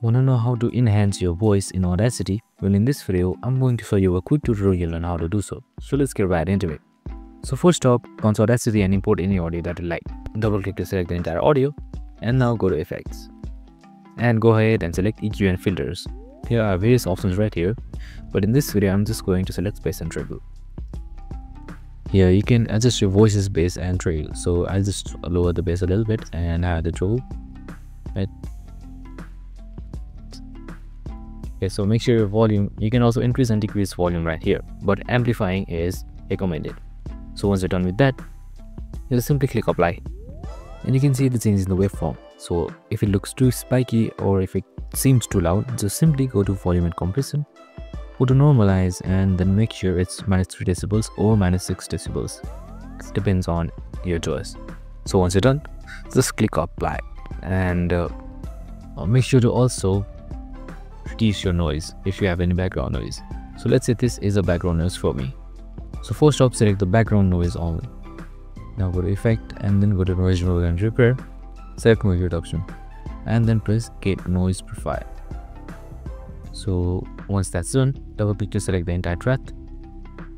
Wanna know how to enhance your voice in Audacity? Well, in this video, I'm going to show you a quick tutorial on how to do so. So let's get right into it. So first up, go to Audacity and import any audio that you like. Double click to select the entire audio and now go to Effects. And go ahead and select EQ and Filters. Here are various options right here, but in this video, I'm just going to select Bass and Treble. Here you can adjust your voice's bass and trail. So I'll just lower the bass a little bit and add the treble. Right. Okay, so make sure your volume, you can also increase and decrease volume right here, but amplifying is recommended. So once you're done with that, you just simply click apply and you can see the change in the waveform. So if it looks too spiky or if it seems too loud, just simply go to volume and compression, go to normalize and then make sure it's -3 decibels or -6 decibels. It depends on your choice. So once you're done, just click apply and make sure to also reduce your noise if you have any background noise. So let's say this is a background noise for me. So first up, select the background noise only. Now go to effect and then go to noise removal and repair, select noise reduction and then press get noise profile. So once that's done, double click to select the entire track,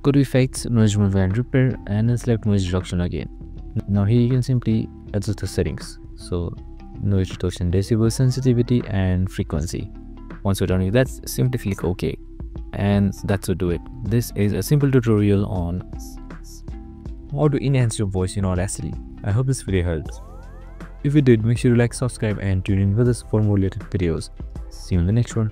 go to effects, noise removal and repair and then select noise reduction again. Now here you can simply adjust the settings. So noise reduction, decibel sensitivity and frequency. Once you're done with that, simply click OK. And that's to do it. This is a simple tutorial on how to enhance your voice in Audacity. I hope this video helps. If it did, make sure to like, subscribe and tune in with us for more related videos. See you in the next one.